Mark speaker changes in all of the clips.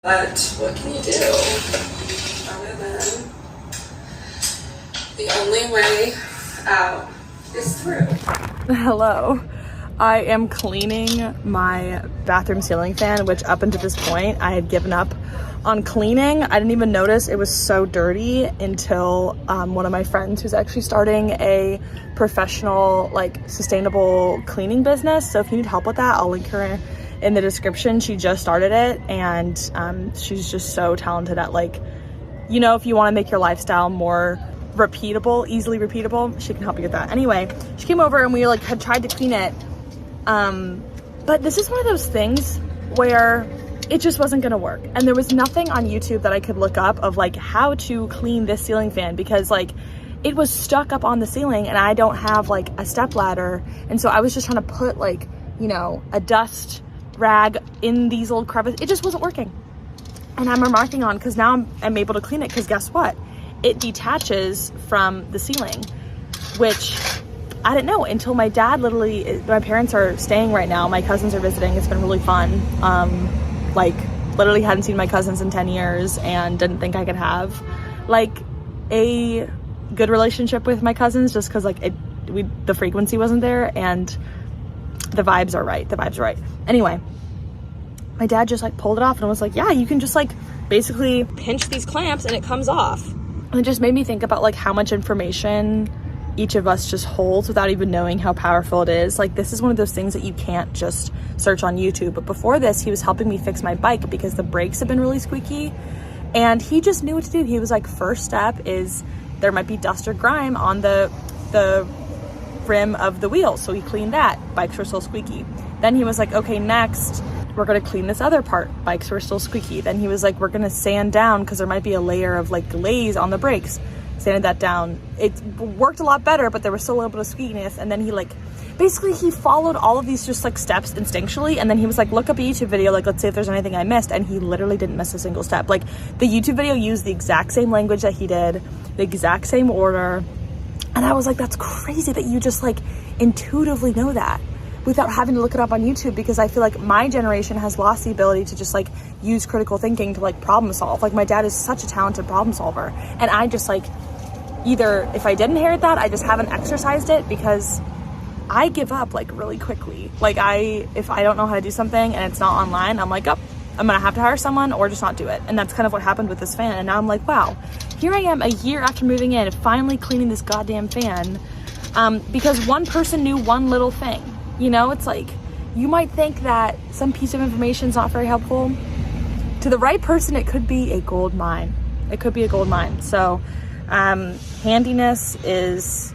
Speaker 1: But what can you do other than the only way out is through?
Speaker 2: Hello. I am cleaning my bathroom ceiling fan, which up until this point I had given up on cleaning. I didn't even notice it was so dirty until one of my friends who's actually starting a professional, sustainable cleaning business. So if you need help with that, I'll link her in the description. She just started it, and she's just so talented at, if you want to make your lifestyle more repeatable, easily repeatable, she can help you with that. Anyway, she came over and we had tried to clean it. But this is one of those things where it just wasn't gonna work. And there was nothing on YouTube that I could look up of how to clean this ceiling fan, because it was stuck up on the ceiling and I don't have a step ladder. And so I was just trying to put a dust rag in these little crevices. It just wasn't working. And I'm remarking on, because now I'm able to clean it, because guess what? It detaches from the ceiling, which I didn't know until my dad my parents are staying right now. My cousins are visiting. It's been really fun. Literally hadn't seen my cousins in 10 years and didn't think I could have a good relationship with my cousins, just because the frequency wasn't there and the vibes are right. Anyway, my dad just pulled it off and was like, yeah, you can just basically pinch these clamps and it comes off. And it just made me think about how much information each of us just holds without even knowing how powerful it is. This is one of those things that you can't just search on YouTube. But before this, he was helping me fix my bike because the brakes have been really squeaky, and he just knew what to do. He was like, first step is there might be dust or grime on the rim of the wheel, so he cleaned that. Bikes were still squeaky. Then he was like, okay, next we're going to clean this other part. Bikes were still squeaky. Then he was like, we're going to sand down because there might be a layer of glaze on the brakes. Sanded that down. It worked a lot better, but there was still a little bit of squeakiness. And then he basically he followed all of these just steps instinctually. And then he was like, look up a YouTube video, let's see if there's anything I missed. And he literally didn't miss a single step. The YouTube video used the exact same language that he did, the exact same order. And I was like, that's crazy that you just intuitively know that without having to look it up on YouTube, because I feel my generation has lost the ability to just use critical thinking to problem solve. My dad is such a talented problem solver, and I just either if I didn't inherit that, I just haven't exercised it, because I give up really quickly. If I don't know how to do something and it's not online, I'm like, oh, I'm gonna have to hire someone or just not do it. And that's kind of what happened with this fan. And now I'm like, wow, here I am a year after moving in, finally cleaning this goddamn fan, because one person knew one little thing. It's you might think that some piece of information is not very helpful. To the right person, it could be a gold mine. It could be a gold mine. So handiness is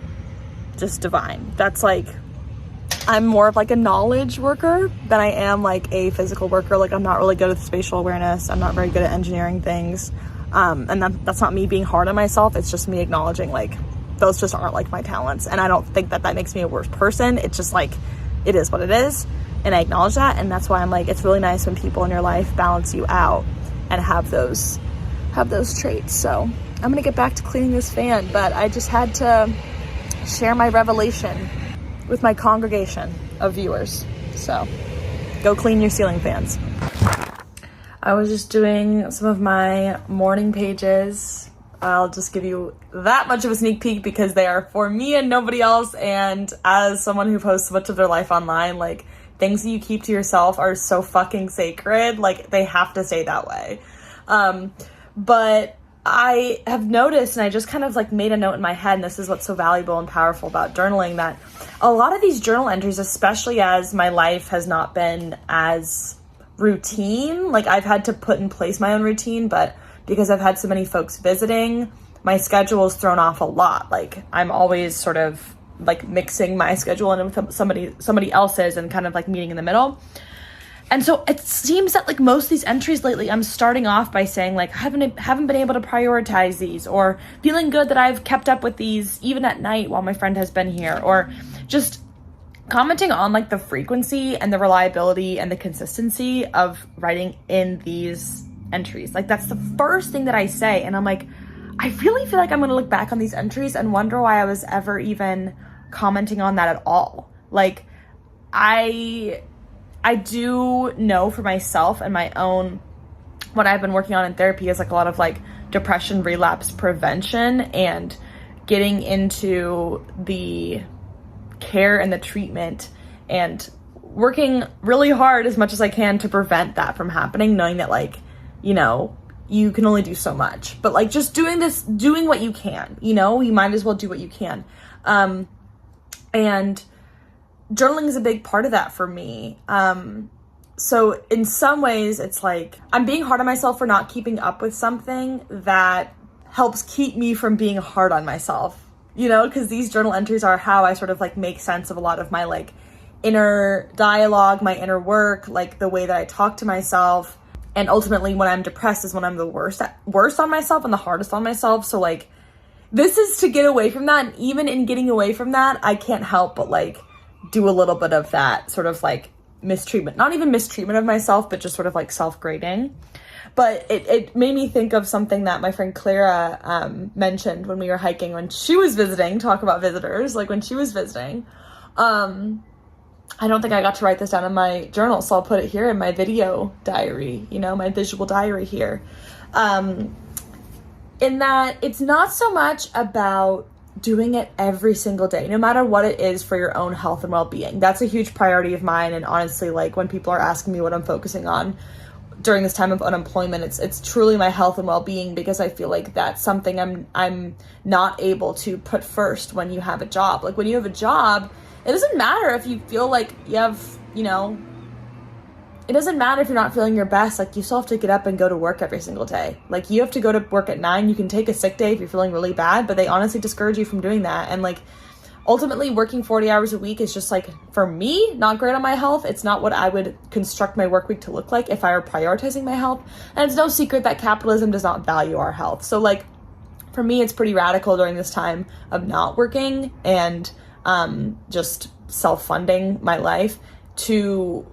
Speaker 2: just divine. That's I'm more of a knowledge worker than I am a physical worker. I'm not really good with spatial awareness. I'm not very good at engineering things. And that's not me being hard on myself. It's just me acknowledging those just aren't my talents. And I don't think that makes me a worse person. It's just it is what it is. And I acknowledge that. And that's why I'm it's really nice when people in your life balance you out and have those traits. So I'm gonna get back to cleaning this fan, but I just had to share my revelation with my congregation of viewers. So go clean your ceiling fans. I was just doing some of my morning pages. I'll just give you that much of a sneak peek because they are for me and nobody else. And as someone who posts much of their life online, things that you keep to yourself are so fucking sacred. They have to stay that way. But I have noticed, and I just kind of made a note in my head, and this is what's so valuable and powerful about journaling, that a lot of these journal entries, especially as my life has not been as routine, I've had to put in place my own routine, but because I've had so many folks visiting, my schedule is thrown off a lot. I'm always sort of mixing my schedule in with somebody else's and kind of meeting in the middle. And so it seems that most of these entries lately, I'm starting off by saying I haven't been able to prioritize these, or feeling good that I've kept up with these even at night while my friend has been here, or just commenting on the frequency and the reliability and the consistency of writing in these entries. That's the first thing that I say. And I'm I really feel I'm going to look back on these entries and wonder why I was ever even commenting on that at all. I do know for myself and my own what I've been working on in therapy is like a lot of like depression relapse prevention and getting into the care and the treatment and working really hard as much as I can to prevent that from happening, knowing that like, you know, you can only do so much, but like just doing what you can, you know, you might as well do what you can. And journaling is a big part of that for me. So in some ways it's like I'm being hard on myself for not keeping up with something that helps keep me from being hard on myself, you know, because these journal entries are how I sort of like make sense of a lot of my like inner dialogue, my inner work, like the way that I talk to myself. And ultimately when I'm depressed is when I'm the worst on myself and the hardest on myself. So like this is to get away from that. And even in getting away from that, I can't help but like do a little bit of that sort of like mistreatment, not even mistreatment of myself, but just sort of like self-grading. But it made me think of something that my friend Clara mentioned when we were hiking, when she was visiting, talk about visitors, like when she was visiting. I don't think I got to write this down in my journal, so I'll put it here in my video diary, you know, my visual diary here. In that it's not so much about doing it every single day, no matter what it is for your own health and well-being. That's a huge priority of mine. And honestly, like when people are asking me what I'm focusing on during this time of unemployment, it's truly my health and well-being, because I feel like that's something I'm not able to put first when you have a job. Like when you have a job, it doesn't matter if you feel like you have, you know, it doesn't matter if you're not feeling your best. Like you still have to get up and go to work every single day. Like you have to go to work at 9. You can take a sick day if you're feeling really bad, but they honestly discourage you from doing that. And like ultimately working 40 hours a week is just like, for me, not great on my health. It's not what I would construct my work week to look like if I were prioritizing my health. And it's no secret that capitalism does not value our health. So like for me, it's pretty radical during this time of not working and just self-funding my life to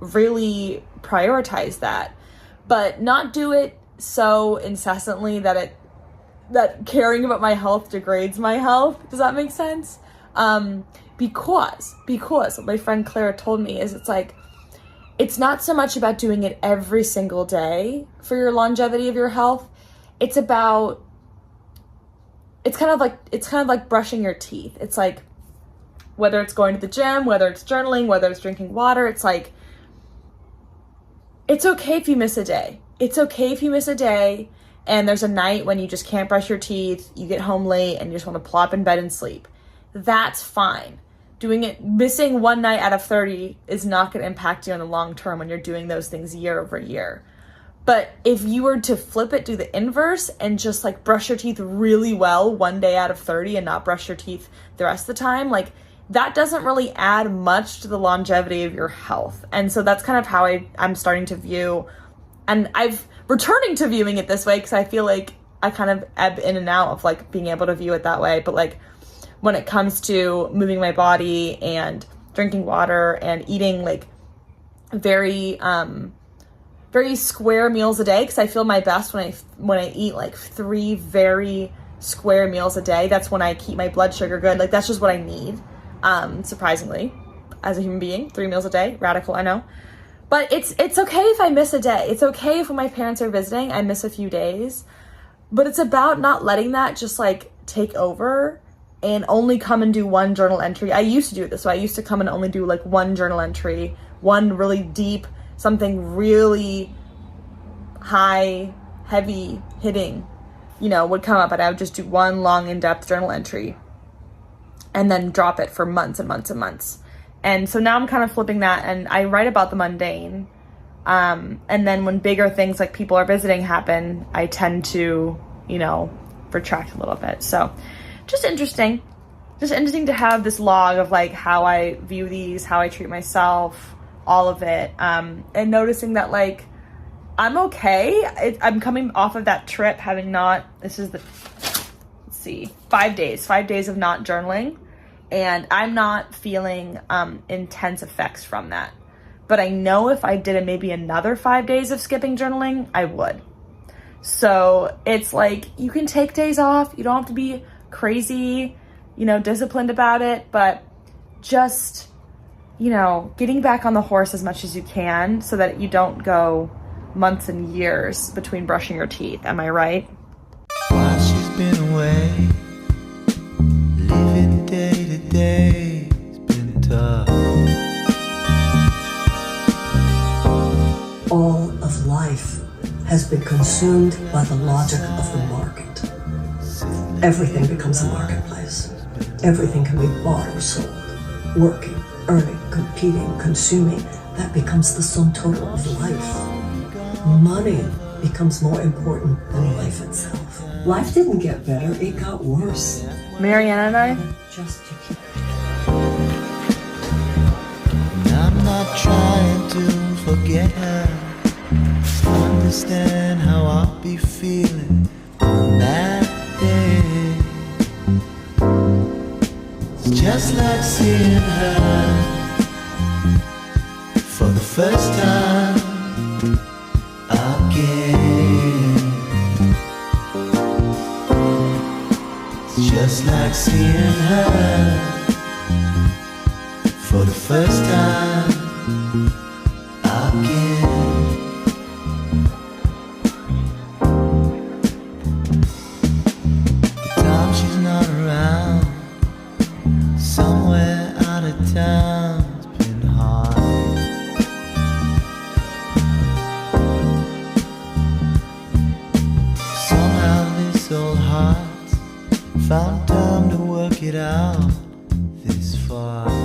Speaker 2: really prioritize that, but not do it so incessantly that caring about my health degrades my health. Does that make sense? Because what my friend Clara told me is it's like, it's not so much about doing it every single day for your longevity of your health. It's kind of like brushing your teeth. It's like, whether it's going to the gym, whether it's journaling, whether it's drinking water, it's like, it's okay if you miss a day. It's okay if you miss a day and there's a night when you just can't brush your teeth, you get home late and you just want to plop in bed and sleep. That's fine. Missing one night out of 30 is not going to impact you in the long term when you're doing those things year over year. But if you were to flip it, do the inverse and just like brush your teeth really well one day out of 30 and not brush your teeth the rest of the time, like that doesn't really add much to the longevity of your health. And so that's kind of how I'm starting to view, and I've returning to viewing it this way because I feel like I kind of ebb in and out of like being able to view it that way. But like when it comes to moving my body and drinking water and eating like very square meals a day, because I feel my best when I eat like 3 very square meals a day. That's when I keep my blood sugar good. Like that's just what I need. Surprisingly, as a human being, 3 meals a day, radical, I know. But it's okay if I miss a day. It's okay if when my parents are visiting, I miss a few days. But it's about not letting that just like take over and only come and do one journal entry. I used to do this. So I used to come and only do like one journal entry, one really deep, something really high, heavy hitting, would come up, and I would just do one long in-depth journal entry and then drop it for months and months and months. And so now I'm kind of flipping that, and I write about the mundane. And then when bigger things like people are visiting happen, I tend to, retract a little bit. So just interesting to have this log of like how I view these, how I treat myself, all of it. And noticing that like, I'm okay. I'm coming off of that trip having not, this is 5 days of not journaling. And I'm not feeling intense effects from that. But I know if I did maybe another 5 days of skipping journaling, I would. So it's like, you can take days off. You don't have to be crazy, disciplined about it. But just, getting back on the horse as much as you can so that you don't go months and years between brushing your teeth. Am I right?
Speaker 3: While she's been away, living day to day, it's been tough.
Speaker 4: All of life has been consumed by the logic of the market. Everything becomes a marketplace. Everything can be bought or sold. Working, earning, competing, consuming, that becomes the sum total of life. Money becomes more important than life itself. Life didn't get better, it got worse.
Speaker 2: Marianne and I,
Speaker 4: Just to keep
Speaker 3: I'm not trying to forget her. Understand how I'll be feeling on that day. It's just like seeing her for the first time again. It's just like seeing her for the first time again. The time she's not around, somewhere out of town, it's been hard. Somehow this old heart found time to work it out this far.